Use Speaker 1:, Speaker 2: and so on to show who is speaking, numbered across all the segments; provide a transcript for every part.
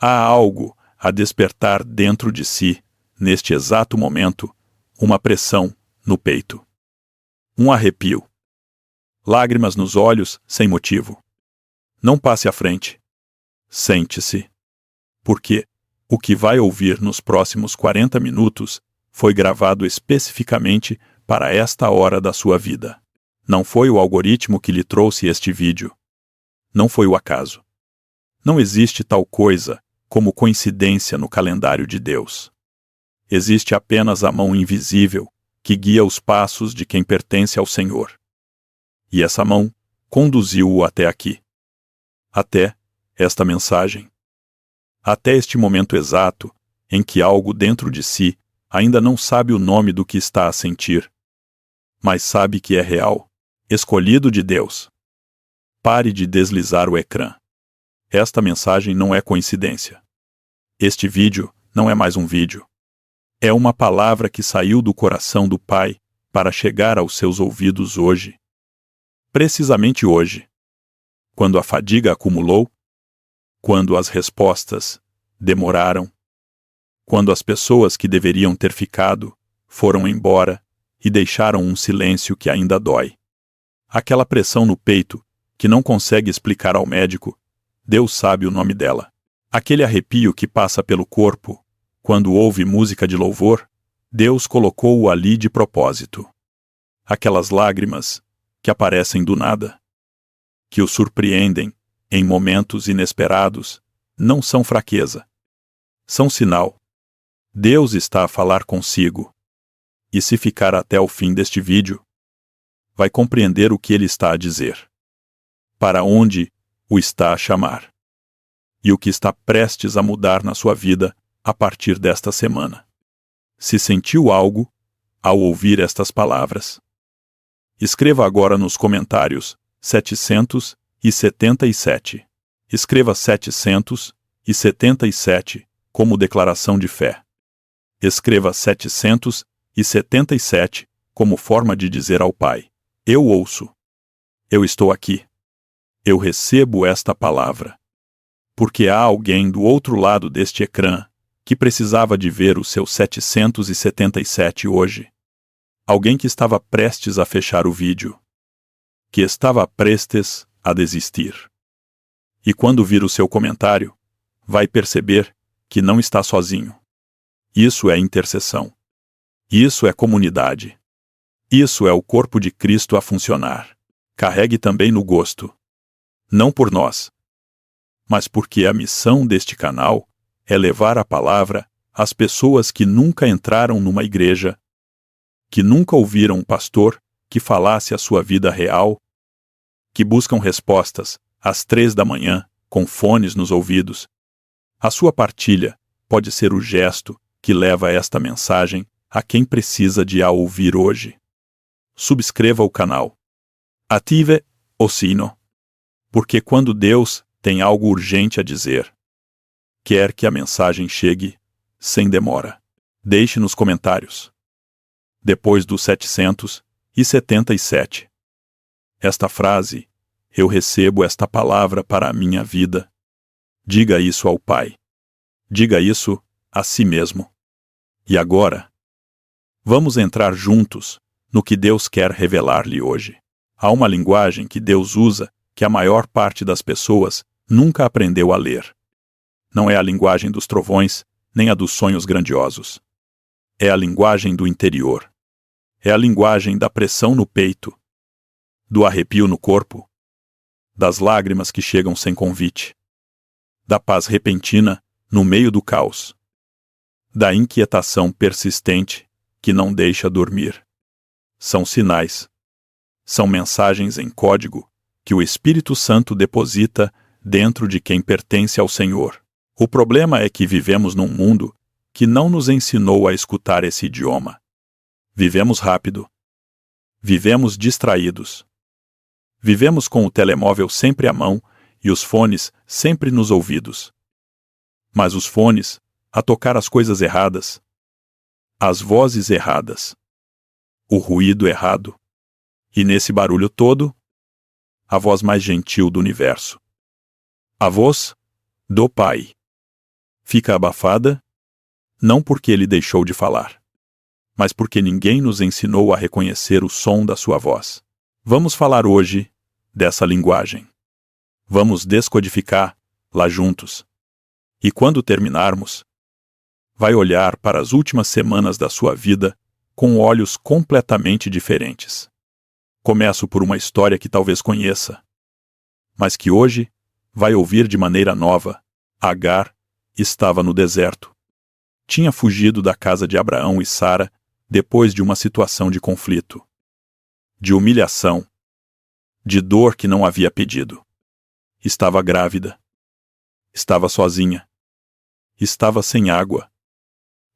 Speaker 1: Há algo a despertar dentro de si, neste exato momento, uma pressão no peito. Um arrepio. Lágrimas nos olhos, sem motivo. Não passe à frente. Sente-se. Porque o que vai ouvir nos próximos 40 minutos foi gravado especificamente para esta hora da sua vida. Não foi o algoritmo que lhe trouxe este vídeo. Não foi o acaso. Não existe tal coisa como coincidência no calendário de Deus. Existe apenas a mão invisível que guia os passos de quem pertence ao Senhor. E essa mão conduziu-o até aqui. Até esta mensagem. Até este momento exato em que algo dentro de si ainda não sabe o nome do que está a sentir, mas sabe que é real, escolhido de Deus. Pare de deslizar o ecrã. Esta mensagem não é coincidência. Este vídeo não é mais um vídeo. É uma palavra que saiu do coração do Pai para chegar aos seus ouvidos hoje. Precisamente hoje. Quando a fadiga acumulou, quando as respostas demoraram, quando as pessoas que deveriam ter ficado foram embora e deixaram um silêncio que ainda dói. Aquela pressão no peito que não consegue explicar ao médico, Deus sabe o nome dela. Aquele arrepio que passa pelo corpo quando ouve música de louvor, Deus colocou-o ali de propósito. Aquelas lágrimas que aparecem do nada, que o surpreendem em momentos inesperados, não são fraqueza. São sinal. Deus está a falar consigo. E se ficar até o fim deste vídeo, vai compreender o que ele está a dizer. Para onde o está a chamar. E o que está prestes a mudar na sua vida a partir desta semana. Se sentiu algo ao ouvir estas palavras, escreva agora nos comentários 777. Escreva 777 como declaração de fé. Escreva 777 como forma de dizer ao Pai: eu ouço. Eu estou aqui. Eu recebo esta palavra. Porque há alguém do outro lado deste ecrã que precisava de ver o seu 777 hoje. Alguém que estava prestes a fechar o vídeo. Que estava prestes a desistir. E quando vir o seu comentário, vai perceber que não está sozinho. Isso é intercessão. Isso é comunidade. Isso é o corpo de Cristo a funcionar. Carregue também no gosto. Não por nós, mas porque a missão deste canal é levar a palavra às pessoas que nunca entraram numa igreja, que nunca ouviram um pastor que falasse a sua vida real, que buscam respostas às 3 da manhã, com fones nos ouvidos. A sua partilha pode ser o gesto que leva esta mensagem a quem precisa de a ouvir hoje. Subscreva o canal. Ative o sino. Porque quando Deus tem algo urgente a dizer, quer que a mensagem chegue sem demora. Deixe nos comentários. Depois do 777. Esta frase: eu recebo esta palavra para a minha vida. Diga isso ao Pai. Diga isso a si mesmo. E agora, vamos entrar juntos no que Deus quer revelar-lhe hoje. Há uma linguagem que Deus usa que a maior parte das pessoas nunca aprendeu a ler. Não é a linguagem dos trovões, nem a dos sonhos grandiosos. É a linguagem do interior. É a linguagem da pressão no peito, do arrepio no corpo, das lágrimas que chegam sem convite, da paz repentina no meio do caos, da inquietação persistente que não deixa dormir. São sinais. São mensagens em código que o Espírito Santo deposita dentro de quem pertence ao Senhor. O problema é que vivemos num mundo que não nos ensinou a escutar esse idioma. Vivemos rápido. Vivemos distraídos. Vivemos com o telemóvel sempre à mão e os fones sempre nos ouvidos. Mas os fones, a tocar as coisas erradas, as vozes erradas, o ruído errado, e nesse barulho todo, a voz mais gentil do universo. A voz do Pai. fica abafada? Não porque ele deixou de falar, mas porque ninguém nos ensinou a reconhecer o som da sua voz. Vamos falar hoje dessa linguagem. Vamos descodificá-la juntos. E quando terminarmos, vai olhar para as últimas semanas da sua vida com olhos completamente diferentes. Começo por uma história que talvez conheça, mas que hoje vai ouvir de maneira nova. Agar estava no deserto. Tinha fugido da casa de Abraão e Sara depois de uma situação de conflito, de humilhação, de dor que não havia pedido. Estava grávida. Estava sozinha. Estava sem água,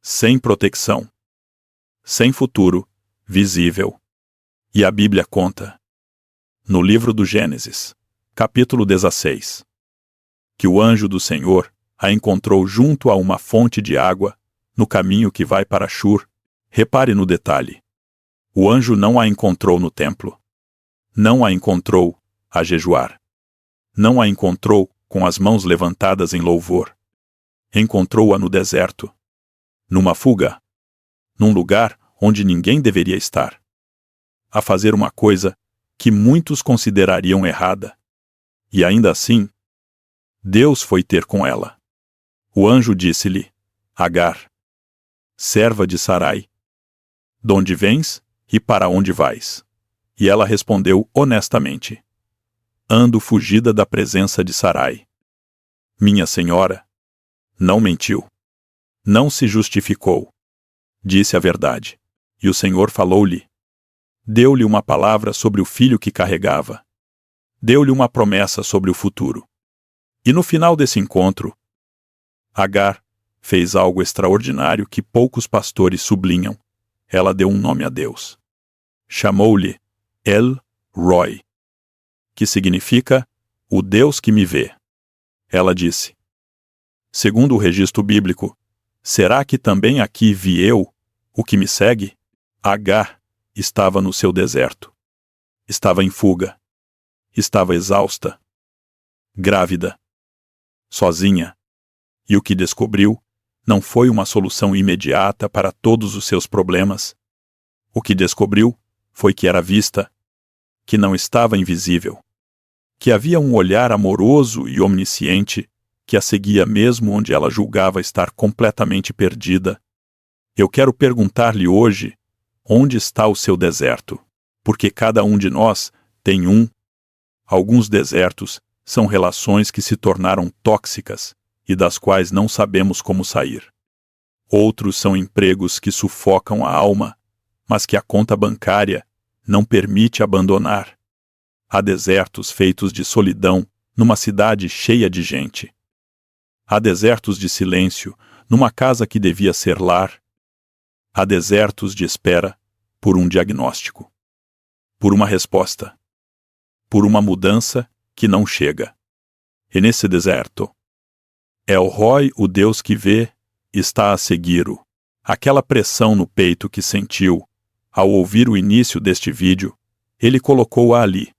Speaker 1: sem proteção, sem futuro visível. E a Bíblia conta, no livro do Gênesis, capítulo 16, que o anjo do Senhor a encontrou junto a uma fonte de água no caminho que vai para Shur. Repare no detalhe. O anjo não a encontrou no templo. Não a encontrou a jejuar. Não a encontrou com as mãos levantadas em louvor. Encontrou-a no deserto, numa fuga, num lugar onde ninguém deveria estar, a fazer uma coisa que muitos considerariam errada. E ainda assim, Deus foi ter com ela. O anjo disse-lhe: Agar, serva de Sarai, donde vens e para onde vais? E ela respondeu honestamente: Ando fugida da presença de Sarai. Minha senhora não mentiu. Não se justificou. Disse a verdade. E o Senhor falou-lhe. Deu-lhe uma palavra sobre o filho que carregava. Deu-lhe uma promessa sobre o futuro. E no final desse encontro, Agar fez algo extraordinário que poucos pastores sublinham. Ela deu um nome a Deus. Chamou-lhe El Roi, que significa o Deus que me vê. Ela disse: segundo o registro bíblico, será que também aqui vi eu o que me segue? Agar estava no seu deserto. Estava em fuga. Estava exausta. Grávida. Sozinha. E o que descobriu não foi uma solução imediata para todos os seus problemas. O que descobriu foi que era vista, que não estava invisível, que havia um olhar amoroso e omnisciente que a seguia mesmo onde ela julgava estar completamente perdida. Eu quero perguntar-lhe hoje, onde está o seu deserto? Porque cada um de nós tem um. Alguns desertos são relações que se tornaram tóxicas e das quais não sabemos como sair. Outros são empregos que sufocam a alma, mas que a conta bancária não permite abandonar. Há desertos feitos de solidão numa cidade cheia de gente. Há desertos de silêncio numa casa que devia ser lar. Há desertos de espera por um diagnóstico, por uma resposta, por uma mudança que não chega. E nesse deserto, El Roi, o Deus que vê, está a segui-lo. Aquela pressão no peito que sentiu ao ouvir o início deste vídeo, ele colocou-a ali.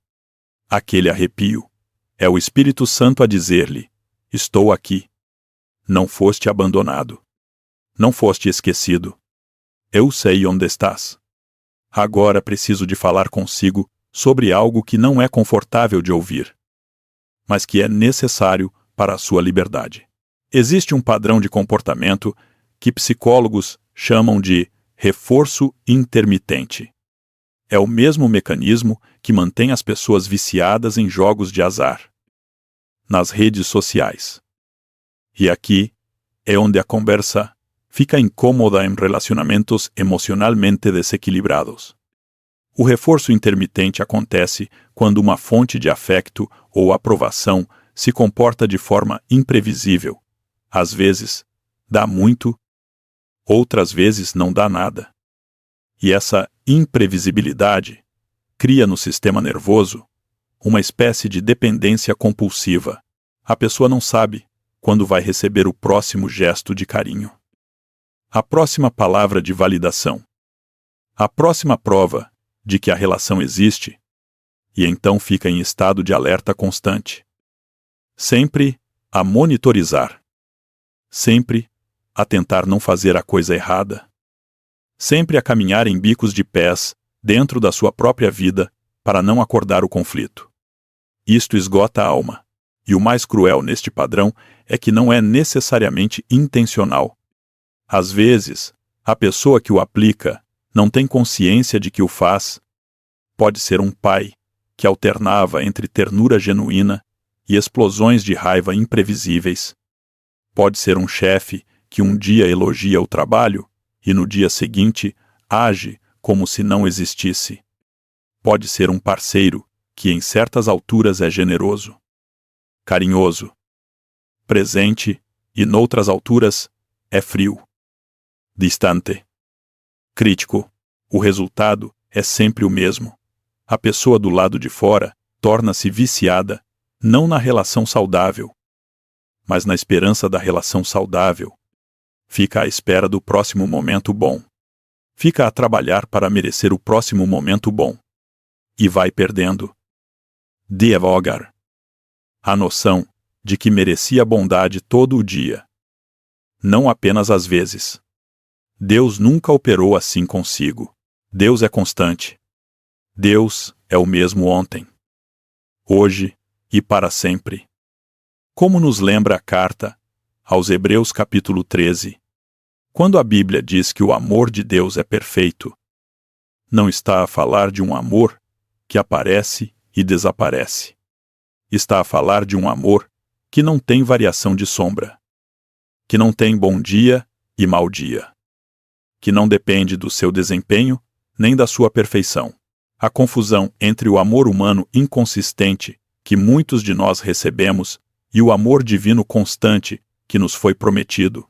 Speaker 1: Aquele arrepio é o Espírito Santo a dizer-lhe: estou aqui. Não foste abandonado. Não foste esquecido. Eu sei onde estás. Agora preciso de falar consigo sobre algo que não é confortável de ouvir, mas que é necessário para a sua liberdade. Existe um padrão de comportamento que psicólogos chamam de reforço intermitente. É o mesmo mecanismo que mantém as pessoas viciadas em jogos de azar, nas redes sociais. E aqui é onde a conversa fica incômoda em relacionamentos emocionalmente desequilibrados. O reforço intermitente acontece quando uma fonte de afeto ou aprovação se comporta de forma imprevisível. Às vezes, dá muito, outras vezes não dá nada. E essa imprevisibilidade cria no sistema nervoso uma espécie de dependência compulsiva. A pessoa não sabe quando vai receber o próximo gesto de carinho, a próxima palavra de validação, a próxima prova de que a relação existe, e então fica em estado de alerta constante. Sempre a monitorizar. sempre a tentar não fazer a coisa errada, sempre a caminhar em bicos de pés dentro da sua própria vida para não acordar o conflito. Isto esgota a alma. E o mais cruel neste padrão é que não é necessariamente intencional. Às vezes, a pessoa que o aplica não tem consciência de que o faz. Pode ser um pai que alternava entre ternura genuína e explosões de raiva imprevisíveis. Pode ser um chefe que um dia elogia o trabalho e no dia seguinte age como se não existisse. Pode ser um parceiro que em certas alturas é generoso, carinhoso, presente e noutras alturas é frio, distante, crítico. O resultado é sempre o mesmo. A pessoa do lado de fora torna-se viciada, não na relação saudável, mas na esperança da relação saudável. Fica à espera do próximo momento bom. Fica a trabalhar para merecer o próximo momento bom. E vai perdendo, devagar, a noção de que merecia bondade todo o dia. Não apenas às vezes. Deus nunca operou assim consigo. Deus é constante. Deus é o mesmo ontem, hoje e para sempre. Como nos lembra a carta aos Hebreus capítulo 13, quando a Bíblia diz que o amor de Deus é perfeito, não está a falar de um amor que aparece e desaparece. Está a falar de um amor que não tem variação de sombra, que não tem bom dia e mau dia, que não depende do seu desempenho nem da sua perfeição. A confusão entre o amor humano inconsistente que muitos de nós recebemos e o amor divino constante que nos foi prometido.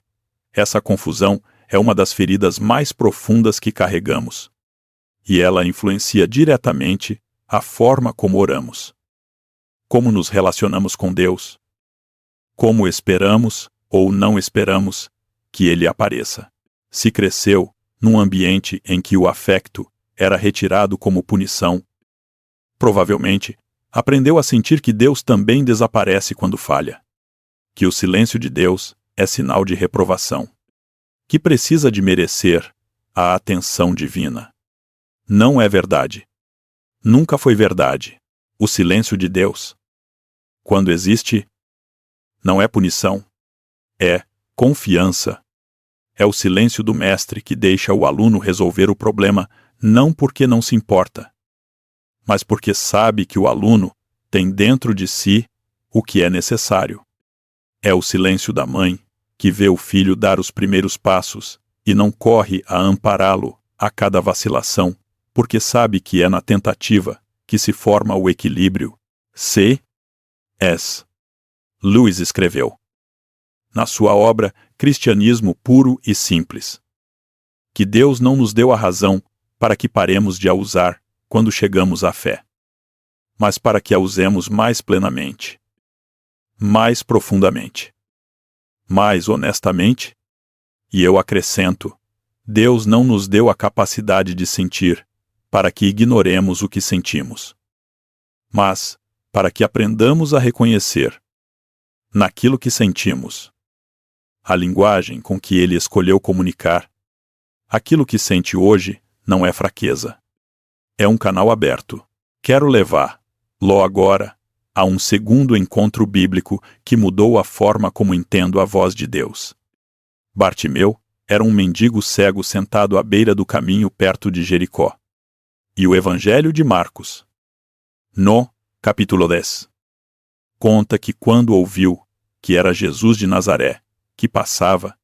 Speaker 1: Essa confusão é uma das feridas mais profundas que carregamos. E ela influencia diretamente a forma como oramos, como nos relacionamos com Deus, como esperamos ou não esperamos que Ele apareça. Se cresceu num ambiente em que o afeto era retirado como punição, provavelmente aprendeu a sentir que Deus também desaparece quando falha, que o silêncio de Deus é sinal de reprovação, que precisa de merecer a atenção divina. Não é verdade. Nunca foi verdade. O silêncio de Deus, quando existe, não é punição, é confiança. É o silêncio do mestre que deixa o aluno resolver o problema não porque não se importa, mas porque sabe que o aluno tem dentro de si o que é necessário. É o silêncio da mãe que vê o filho dar os primeiros passos e não corre a ampará-lo a cada vacilação, porque sabe que é na tentativa que se forma o equilíbrio. C.S. Lewis escreveu, na sua obra Cristianismo Puro e Simples, que Deus não nos deu a razão para que paremos de a usar quando chegamos à fé, mas para que a usemos mais plenamente, mais profundamente, mais honestamente. E eu acrescento, Deus não nos deu a capacidade de sentir para que ignoremos o que sentimos, mas para que aprendamos a reconhecer, naquilo que sentimos, a linguagem com que Ele escolheu comunicar. Aquilo que sente hoje não é fraqueza. É um canal aberto. Quero levar-lo agora a um segundo encontro bíblico que mudou a forma como entendo a voz de Deus. Bartimeu era um mendigo cego sentado à beira do caminho perto de Jericó. E o Evangelho de Marcos, no capítulo 10, conta que quando ouviu que era Jesus de Nazaré que passava,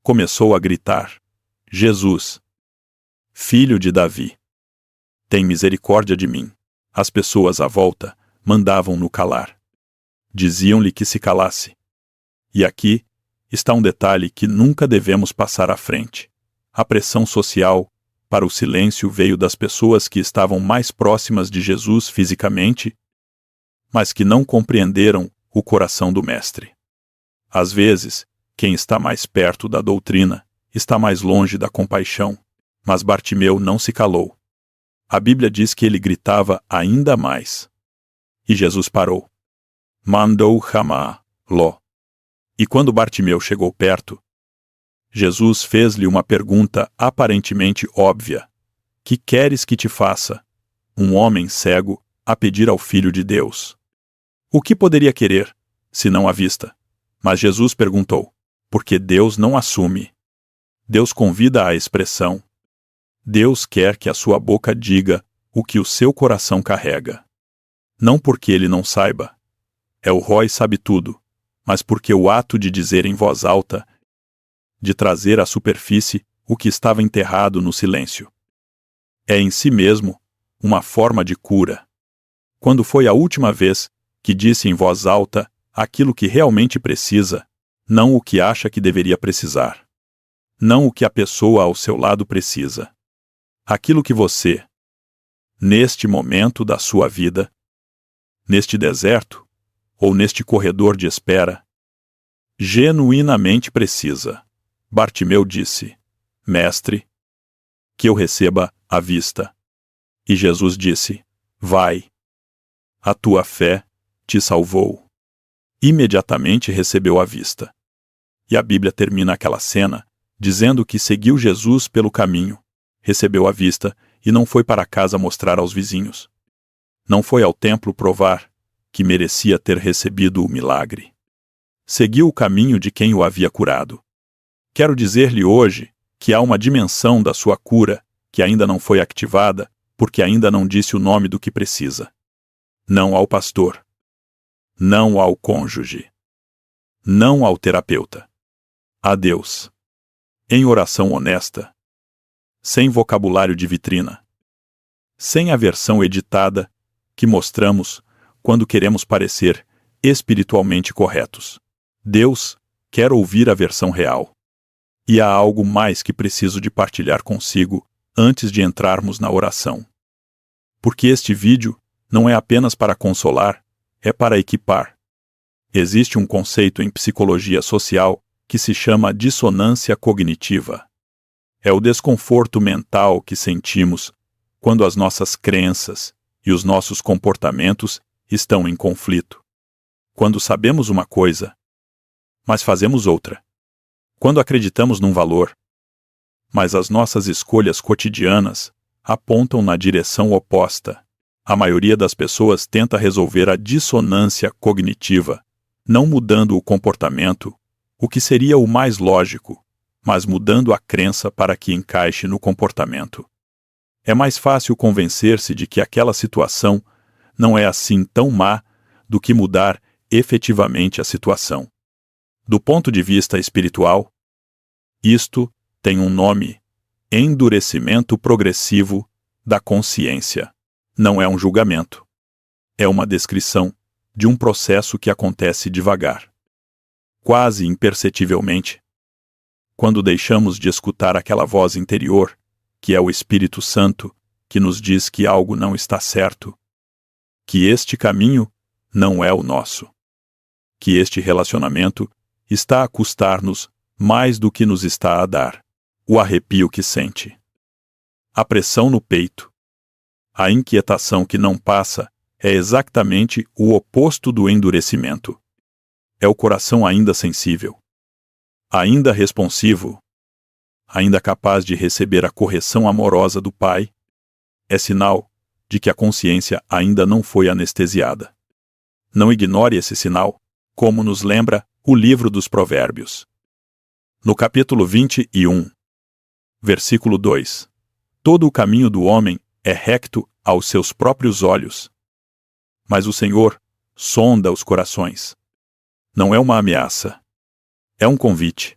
Speaker 1: começou a gritar: Jesus, filho de Davi, tem misericórdia de mim. As pessoas à volta mandavam-no calar. Diziam-lhe que se calasse. E aqui está um detalhe que nunca devemos passar à frente. A pressão social para o silêncio veio das pessoas que estavam mais próximas de Jesus fisicamente, mas que não compreenderam o coração do Mestre. Às vezes, quem está mais perto da doutrina está mais longe da compaixão, mas Bartimeu não se calou. A Bíblia diz que ele gritava ainda mais. E Jesus parou. Mandou chamá-lo. E quando Bartimeu chegou perto, Jesus fez-lhe uma pergunta aparentemente óbvia: que queres que te faça? Um homem cego a pedir ao Filho de Deus. O que poderia querer, senão a vista? Mas Jesus perguntou, porque Deus não assume. Deus convida à expressão. Deus quer que a sua boca diga o que o seu coração carrega. Não porque ele não saiba. El Roi sabe tudo, mas porque o ato de dizer em voz alta, de trazer à superfície o que estava enterrado no silêncio, é em si mesmo uma forma de cura. Quando foi a última vez que disse em voz alta aquilo que realmente precisa, não o que acha que deveria precisar, não o que a pessoa ao seu lado precisa, aquilo que você, neste momento da sua vida, neste deserto ou neste corredor de espera, genuinamente precisa. Bartimeu disse: Mestre, que eu receba a vista. E Jesus disse: Vai. A tua fé te salvou. Imediatamente recebeu a vista. E a Bíblia termina aquela cena dizendo que seguiu Jesus pelo caminho, recebeu a vista e não foi para casa mostrar aos vizinhos. Não foi ao templo provar que merecia ter recebido o milagre. Seguiu o caminho de quem o havia curado. Quero dizer-lhe hoje que há uma dimensão da sua cura que ainda não foi ativada porque ainda não disse o nome do que precisa. Não ao pastor. Não ao cônjuge. Não ao terapeuta. A Deus. Em oração honesta. Sem vocabulário de vitrina. Sem a versão editada que mostramos quando queremos parecer espiritualmente corretos. Deus quer ouvir a versão real. E há algo mais que preciso de partilhar consigo antes de entrarmos na oração. Porque este vídeo não é apenas para consolar, é para equipar. Existe um conceito em psicologia social que se chama dissonância cognitiva. É o desconforto mental que sentimos quando as nossas crenças e os nossos comportamentos estão em conflito. Quando sabemos uma coisa, mas fazemos outra. Quando acreditamos num valor, mas as nossas escolhas cotidianas apontam na direção oposta. A maioria das pessoas tenta resolver a dissonância cognitiva, não mudando o comportamento, o que seria o mais lógico, mas mudando a crença para que encaixe no comportamento. É mais fácil convencer-se de que aquela situação não é assim tão má do que mudar efetivamente a situação. Do ponto de vista espiritual, isto tem um nome: endurecimento progressivo da consciência. Não é um julgamento. É uma descrição de um processo que acontece devagar, quase imperceptivelmente. Quando deixamos de escutar aquela voz interior, que é o Espírito Santo, que nos diz que algo não está certo, que este caminho não é o nosso, que este relacionamento está a custar-nos mais do que nos está a dar, o arrepio que sente, a pressão no peito, a inquietação que não passa é exatamente o oposto do endurecimento. É o coração ainda sensível, ainda responsivo, ainda capaz de receber a correção amorosa do Pai. É sinal de que a consciência ainda não foi anestesiada. Não ignore esse sinal, como nos lembra o livro dos Provérbios. No capítulo 21, versículo 2: todo o caminho do homem é recto aos seus próprios olhos, mas o Senhor sonda os corações. Não é uma ameaça, é um convite.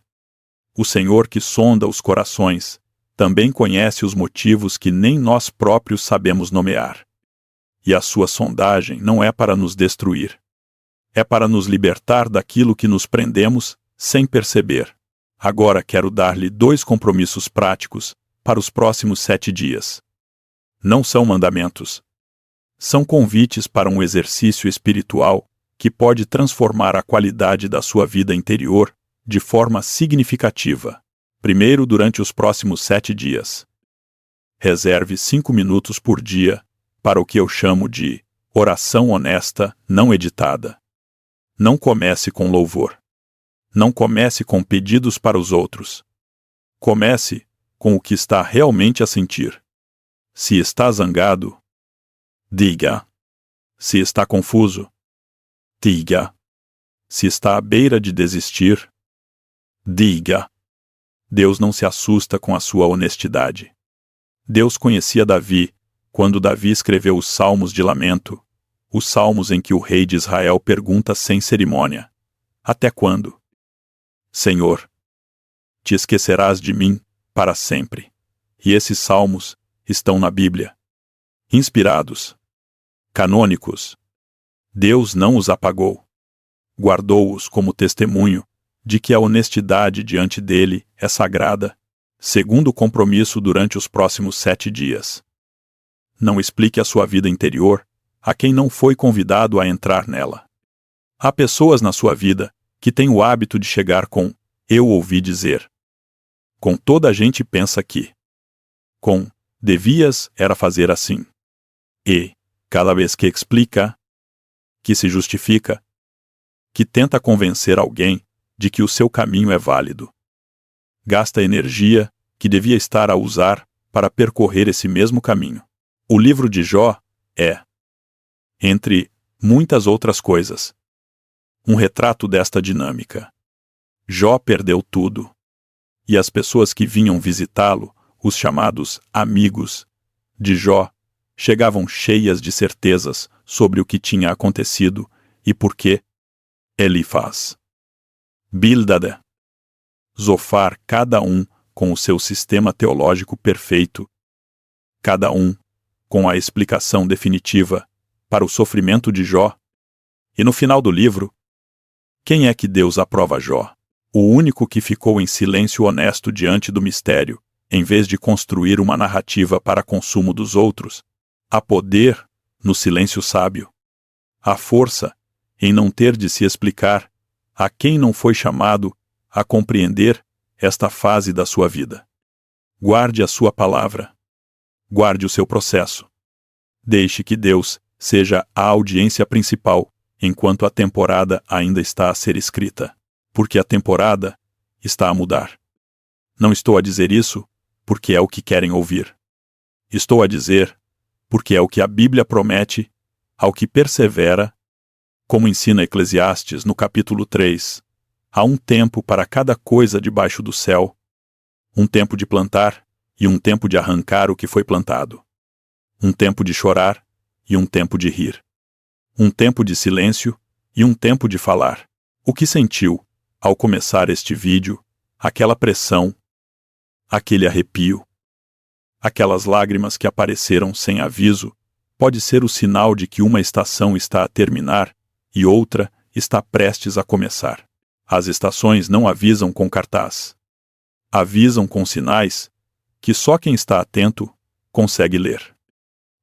Speaker 1: O Senhor que sonda os corações também conhece os motivos que nem nós próprios sabemos nomear. E a sua sondagem não é para nos destruir. É para nos libertar daquilo que nos prendemos sem perceber. Agora quero dar-lhe 2 compromissos práticos para os próximos 7 dias. Não são mandamentos. São convites para um exercício espiritual que pode transformar a qualidade da sua vida interior de forma significativa. Primeiro, durante os próximos 7 dias. Reserve 5 minutos por dia para o que eu chamo de oração honesta não editada. Não comece com louvor. Não comece com pedidos para os outros. Comece com o que está realmente a sentir. Se está zangado, diga. Se está confuso, diga. Se está à beira de desistir, diga. Deus não se assusta com a sua honestidade. Deus conhecia Davi quando Davi escreveu os Salmos de Lamento, os salmos em que o rei de Israel pergunta sem cerimônia: até quando, Senhor, te esquecerás de mim para sempre? E esses salmos estão na Bíblia. Inspirados, canônicos. Deus não os apagou. Guardou-os como testemunho de que a honestidade diante dele é sagrada, segundo o compromisso durante os próximos 7 dias. Não explique a sua vida interior a quem não foi convidado a entrar nela. Há pessoas na sua vida que têm o hábito de chegar com "eu ouvi dizer". Com toda a gente pensa que. Com "devias era fazer assim". E, cada vez que explica, que se justifica, que tenta convencer alguém de que o seu caminho é válido. Gasta energia que devia estar a usar para percorrer esse mesmo caminho. O livro de Jó é, entre muitas outras coisas, um retrato desta dinâmica. Jó perdeu tudo. E as pessoas que vinham visitá-lo, os chamados amigos de Jó, chegavam cheias de certezas sobre o que tinha acontecido e por que Elifaz, Bildad, Zofar, cada um com o seu sistema teológico perfeito, cada um com a explicação definitiva para o sofrimento de Jó. E no final do livro, quem é que Deus aprova Jó? O único que ficou em silêncio honesto diante do mistério, em vez de construir uma narrativa para consumo dos outros. Há poder no silêncio sábio. Há força em não ter de se explicar a quem não foi chamado a compreender esta fase da sua vida. Guarde a sua palavra. Guarde o seu processo. Deixe que Deus seja a audiência principal, enquanto a temporada ainda está a ser escrita. Porque a temporada está a mudar. Não estou a dizer isso porque é o que querem ouvir. Estou a dizer porque é o que a Bíblia promete ao que persevera, como ensina Eclesiastes no capítulo 3. Há um tempo para cada coisa debaixo do céu, um tempo de plantar e um tempo de arrancar o que foi plantado, um tempo de chorar e um tempo de rir, um tempo de silêncio e um tempo de falar. O que sentiu ao começar este vídeo, aquela pressão, aquele arrepio, aquelas lágrimas que apareceram sem aviso, pode ser o sinal de que uma estação está a terminar e outra está prestes a começar. As estações não avisam com cartaz. Avisam com sinais que só quem está atento consegue ler.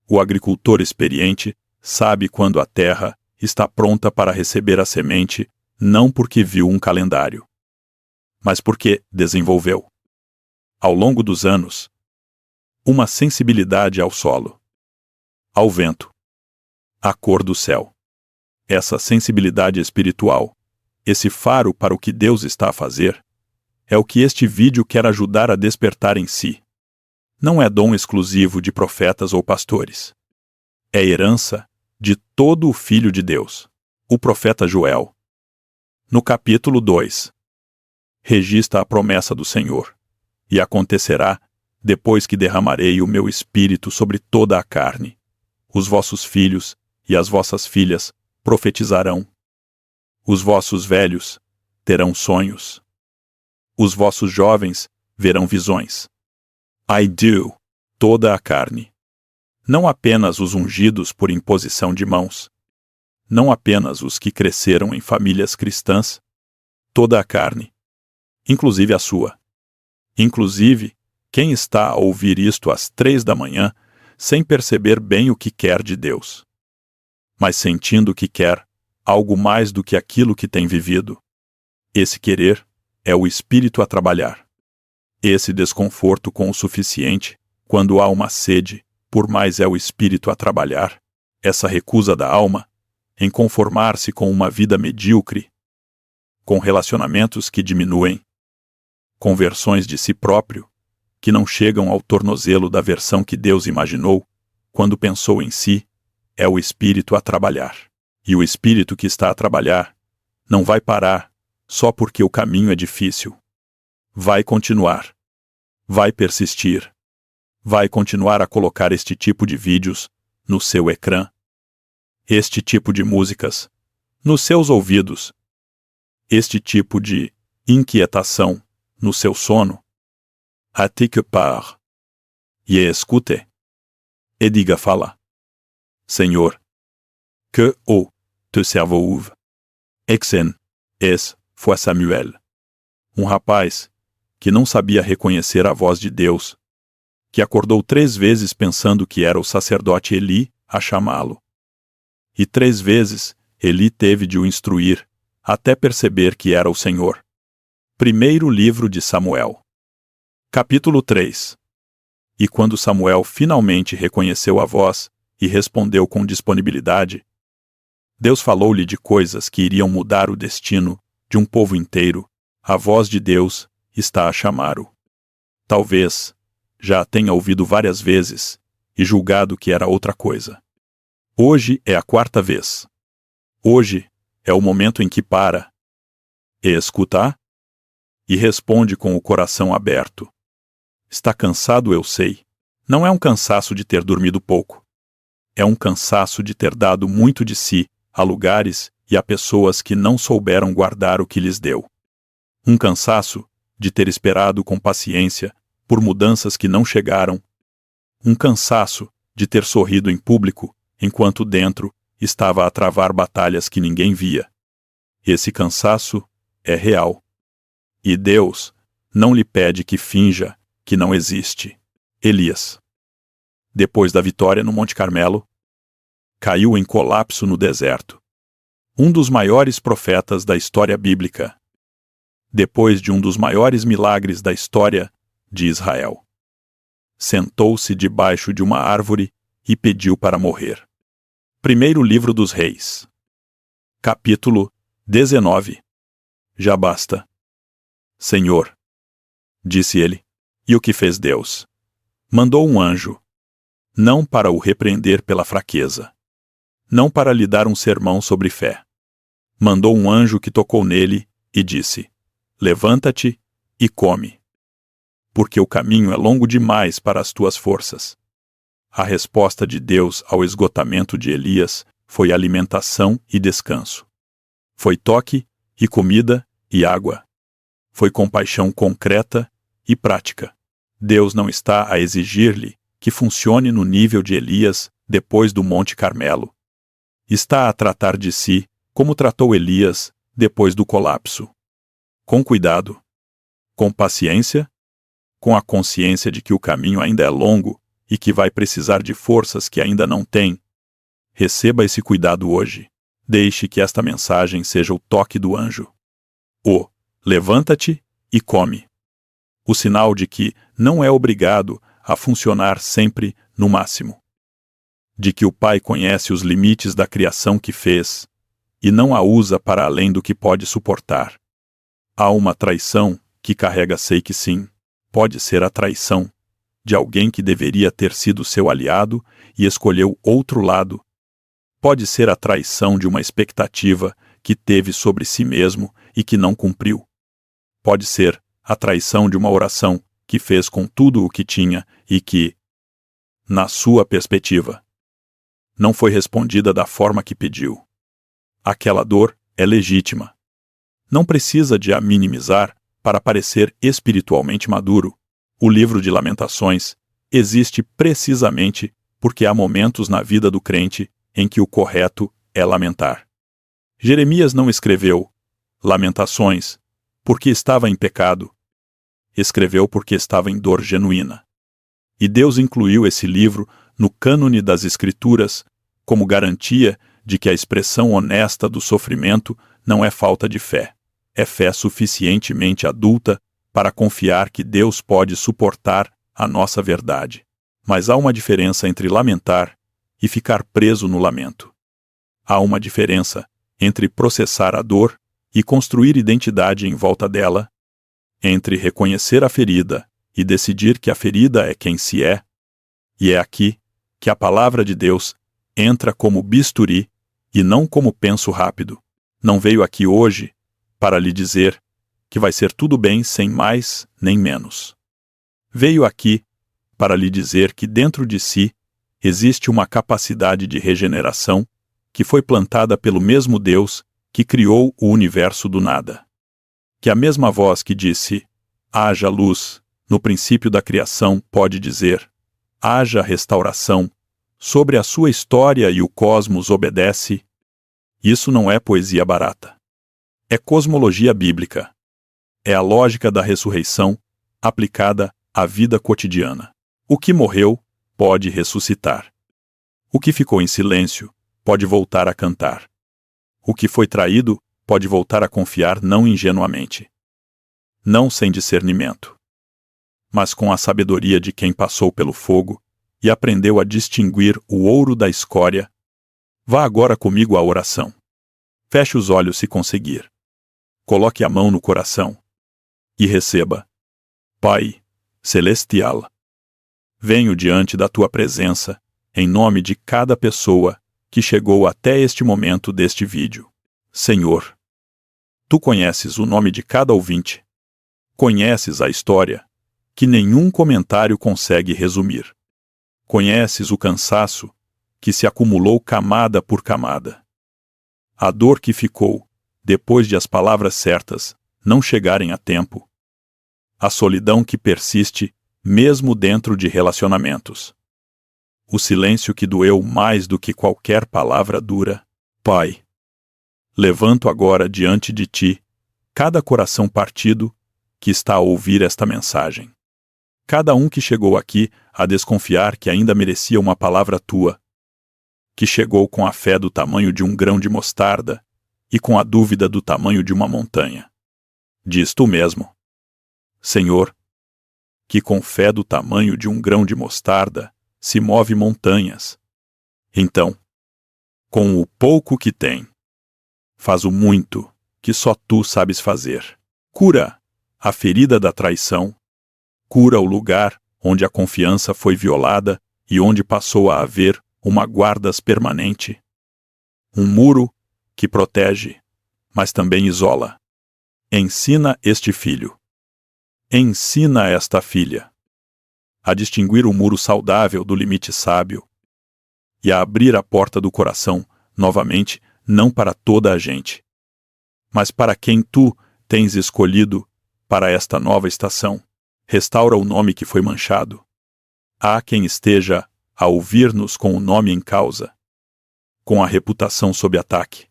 Speaker 1: O agricultor experiente sabe quando a terra está pronta para receber a semente, não porque viu um calendário, mas porque desenvolveu, ao longo dos anos, uma sensibilidade ao solo, ao vento, à cor do céu. Essa sensibilidade espiritual, esse faro para o que Deus está a fazer, é o que este vídeo quer ajudar a despertar em si. Não é dom exclusivo de profetas ou pastores. É herança de todo o Filho de Deus, o profeta Joel. No capítulo 2, registra a promessa do Senhor, e acontecerá, depois que derramarei o meu espírito sobre toda a carne, os vossos filhos e as vossas filhas profetizarão, os vossos velhos terão sonhos, os vossos jovens verão visões. I do, toda a carne. Não apenas os ungidos por imposição de mãos, não apenas os que cresceram em famílias cristãs, toda a carne, inclusive a sua. Inclusive, quem está a ouvir isto às 3 da manhã, sem perceber bem o que quer de Deus, mas sentindo que quer algo mais do que aquilo que tem vivido. Esse querer é o Espírito a trabalhar. Esse desconforto com o suficiente, quando há uma sede, por mais é o Espírito a trabalhar, essa recusa da alma, em conformar-se com uma vida medíocre, com relacionamentos que diminuem, com versões de si próprio, que não chegam ao tornozelo da versão que Deus imaginou, quando pensou em si, é o Espírito a trabalhar. E o Espírito que está a trabalhar não vai parar só porque o caminho é difícil. Vai continuar. Vai persistir. Vai continuar a colocar este tipo de vídeos no seu ecrã, este tipo de músicas nos seus ouvidos, este tipo de inquietação no seu sono, até que pare, e escute, e diga fala, Senhor, que o teu servo ouve. Exen es foi Samuel, um rapaz que não sabia reconhecer a voz de Deus, que acordou 3 vezes pensando que era o sacerdote Eli a chamá-lo. E 3 vezes Eli teve de o instruir, até perceber que era o Senhor. Primeiro livro de Samuel. Capítulo 3. E quando Samuel finalmente reconheceu a voz e respondeu com disponibilidade, Deus falou-lhe de coisas que iriam mudar o destino de um povo inteiro. A voz de Deus está a chamá-lo. Talvez já a tenha ouvido várias vezes e julgado que era outra coisa. Hoje é a 4ª vez. Hoje é o momento em que para e escuta e responde com o coração aberto. Está cansado, eu sei. Não é um cansaço de ter dormido pouco. É um cansaço de ter dado muito de si a lugares e a pessoas que não souberam guardar o que lhes deu. Um cansaço de ter esperado com paciência por mudanças que não chegaram. Um cansaço de ter sorrido em público enquanto dentro estava a travar batalhas que ninguém via. Esse cansaço é real. E Deus não lhe pede que finja que não existe. Elias, depois da vitória no Monte Carmelo, caiu em colapso no deserto. Um dos maiores profetas da história bíblica. Depois de um dos maiores milagres da história de Israel. Sentou-se debaixo de uma árvore e pediu para morrer. Primeiro livro dos Reis. Capítulo 19. Já basta. Senhor, disse ele, e o que fez Deus? Mandou um anjo, não para o repreender pela fraqueza, não para lhe dar um sermão sobre fé. Mandou um anjo que tocou nele e disse, levanta-te e come, porque o caminho é longo demais para as tuas forças. A resposta de Deus ao esgotamento de Elias foi alimentação e descanso. Foi toque e comida e água. Foi compaixão concreta e prática. Deus não está a exigir-lhe que funcione no nível de Elias depois do Monte Carmelo. Está a tratar de si como tratou Elias depois do colapso. Com cuidado, com paciência, com a consciência de que o caminho ainda é longo e que vai precisar de forças que ainda não tem. Receba esse cuidado hoje. Deixe que esta mensagem seja o toque do anjo. Levanta-te e come. O sinal de que não é obrigado a funcionar sempre no máximo. De que o Pai conhece os limites da criação que fez e não a usa para além do que pode suportar. Há uma traição que carrega sei que sim. Pode ser a traição de alguém que deveria ter sido seu aliado e escolheu outro lado. Pode ser a traição de uma expectativa que teve sobre si mesmo e que não cumpriu. Pode ser a traição de uma oração que fez com tudo o que tinha e que, na sua perspectiva, não foi respondida da forma que pediu. Aquela dor é legítima. Não precisa de a minimizar para parecer espiritualmente maduro. O livro de Lamentações existe precisamente porque há momentos na vida do crente em que o correto é lamentar. Jeremias não escreveu Lamentações porque estava em pecado. Escreveu porque estava em dor genuína. E Deus incluiu esse livro no cânone das Escrituras como garantia de que a expressão honesta do sofrimento não é falta de fé. É fé suficientemente adulta para confiar que Deus pode suportar a nossa verdade. Mas há uma diferença entre lamentar e ficar preso no lamento. Há uma diferença entre processar a dor e construir identidade em volta dela, entre reconhecer a ferida e decidir que a ferida é quem se é, e é aqui que a palavra de Deus entra como bisturi e não como penso rápido. Não veio aqui hoje para lhe dizer que vai ser tudo bem sem mais nem menos. Veio aqui para lhe dizer que dentro de si existe uma capacidade de regeneração que foi plantada pelo mesmo Deus que criou o universo do nada. Que a mesma voz que disse, haja luz, no princípio da criação, pode dizer, haja restauração, sobre a sua história e o cosmos obedece. Isso não é poesia barata. É cosmologia bíblica. É a lógica da ressurreição aplicada à vida cotidiana. O que morreu pode ressuscitar. O que ficou em silêncio pode voltar a cantar. O que foi traído pode voltar a confiar não ingenuamente. Não sem discernimento, mas com a sabedoria de quem passou pelo fogo e aprendeu a distinguir o ouro da escória. Vá agora comigo à oração. Feche os olhos se conseguir. Coloque a mão no coração e receba. Pai Celestial, venho diante da tua presença em nome de cada pessoa que chegou até este momento deste vídeo. Senhor, tu conheces o nome de cada ouvinte. Conheces a história que nenhum comentário consegue resumir. Conheces o cansaço que se acumulou camada por camada. A dor que ficou depois de as palavras certas não chegarem a tempo. A solidão que persiste mesmo dentro de relacionamentos. O silêncio que doeu mais do que qualquer palavra dura. Pai, levanto agora diante de ti cada coração partido que está a ouvir esta mensagem. Cada um que chegou aqui a desconfiar que ainda merecia uma palavra tua, que chegou com a fé do tamanho de um grão de mostarda e com a dúvida do tamanho de uma montanha. Diz tu mesmo, Senhor, que com fé do tamanho de um grão de mostarda se move montanhas. Então, com o pouco que tem, faz o muito que só tu sabes fazer. Cura a ferida da traição, cura o lugar onde a confiança foi violada e onde passou a haver uma guarda permanente. Um muro que protege, mas também isola. Ensina este filho. Ensina esta filha a distinguir o muro saudável do limite sábio e a abrir a porta do coração, novamente, não para toda a gente, mas para quem tu tens escolhido para esta nova estação. Restaura o nome que foi manchado. Há quem esteja a ouvir-nos com o nome em causa, com a reputação sob ataque,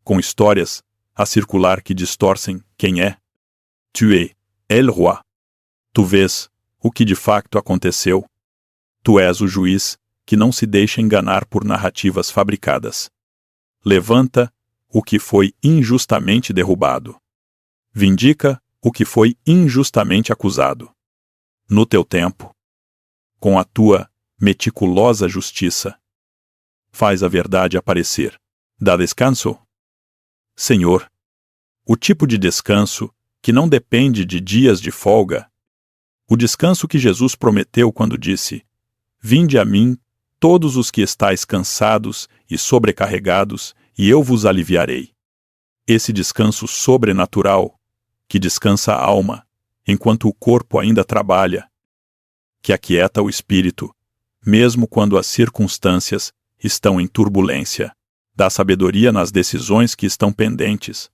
Speaker 1: com histórias a circular que distorcem quem é. Tu es el roi. Tu vês o que de facto aconteceu. Tu és o juiz que não se deixa enganar por narrativas fabricadas. Levanta o que foi injustamente derrubado. Vindica o que foi injustamente acusado. No teu tempo, com a tua meticulosa justiça, faz a verdade aparecer. Dá descanso? Senhor, o tipo de descanso que não depende de dias de folga, o descanso que Jesus prometeu quando disse, vinde a mim, todos os que estáis cansados e sobrecarregados, e eu vos aliviarei. Esse descanso sobrenatural, que descansa a alma, enquanto o corpo ainda trabalha, que aquieta o espírito, mesmo quando as circunstâncias estão em turbulência, dá sabedoria nas decisões que estão pendentes.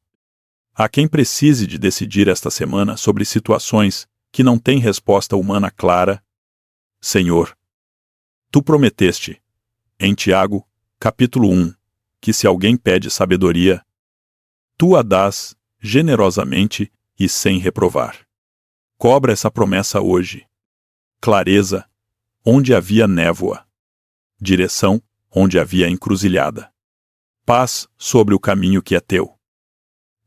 Speaker 1: Há quem precise de decidir esta semana sobre situações que não têm resposta humana clara. Senhor, tu prometeste, em Tiago, capítulo 1, que se alguém pede sabedoria, tu a dás generosamente e sem reprovar. Cobra essa promessa hoje. Clareza, onde havia névoa. Direção, onde havia encruzilhada. Paz sobre o caminho que é teu.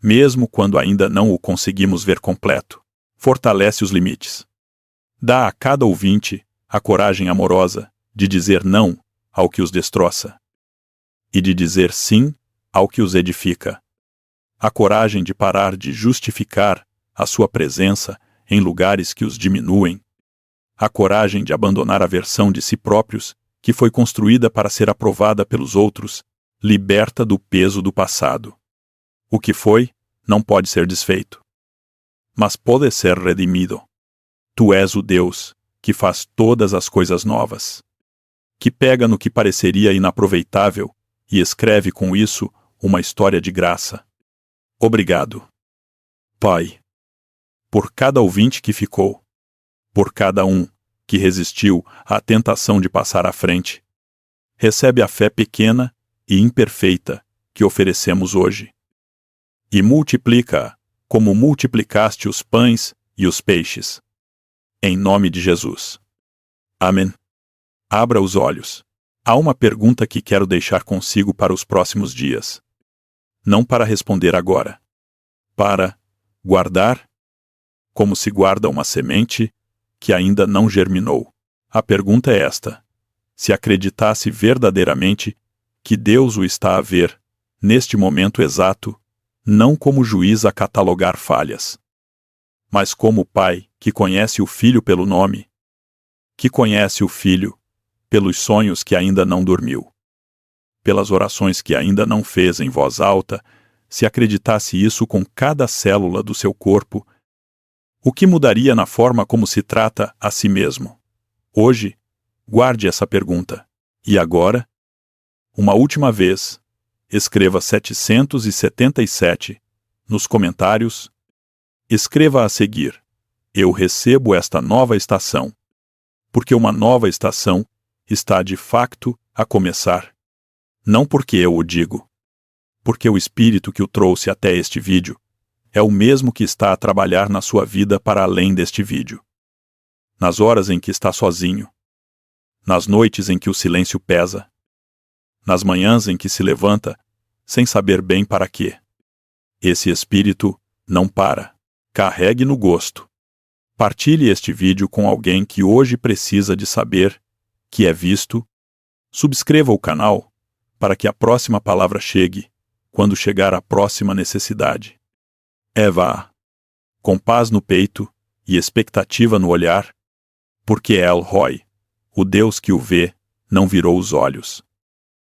Speaker 1: Mesmo quando ainda não o conseguimos ver completo, fortalece os limites. Dá a cada ouvinte a coragem amorosa de dizer não ao que os destroça e de dizer sim ao que os edifica. a coragem de parar de justificar a sua presença em lugares que os diminuem, a coragem de abandonar a versão de si próprios que foi construída para ser aprovada pelos outros, liberta do peso do passado. O que foi, não pode ser desfeito, mas pode ser redimido. Tu és o Deus que faz todas as coisas novas, que pega no que pareceria inaproveitável e escreve com isso uma história de graça. Obrigado, Pai, por cada ouvinte que ficou, por cada um que resistiu à tentação de passar à frente. Recebe a fé pequena e imperfeita que oferecemos hoje, e multiplica-a como multiplicaste os pães e os peixes. Em nome de Jesus. Amém. Abra os olhos. Há uma pergunta que quero deixar consigo para os próximos dias. Não para responder agora. Para guardar, como se guarda uma semente que ainda não germinou. A pergunta é esta: se acreditasse verdadeiramente que Deus o está a ver, neste momento exato, não como juiz a catalogar falhas, mas como Pai que conhece o Filho pelo nome, que conhece o Filho pelos sonhos que ainda não dormiu, pelas orações que ainda não fez em voz alta, se acreditasse isso com cada célula do seu corpo, o que mudaria na forma como se trata a si mesmo? Hoje, guarde essa pergunta. E agora? Uma última vez, escreva 777 nos comentários. Escreva a seguir: eu recebo esta nova estação, porque uma nova estação está de facto a começar. Não porque eu o digo, porque o Espírito que o trouxe até este vídeo é o mesmo que está a trabalhar na sua vida para além deste vídeo. Nas horas em que está sozinho, nas noites em que o silêncio pesa, nas manhãs em que se levanta sem saber bem para quê. Esse Espírito não para. Carregue no gosto. Partilhe este vídeo com alguém que hoje precisa de saber que é visto. Subscreva o canal para que a próxima palavra chegue quando chegar a próxima necessidade. Eva, com paz no peito e expectativa no olhar, porque El Roi, o Deus que o vê, não virou os olhos.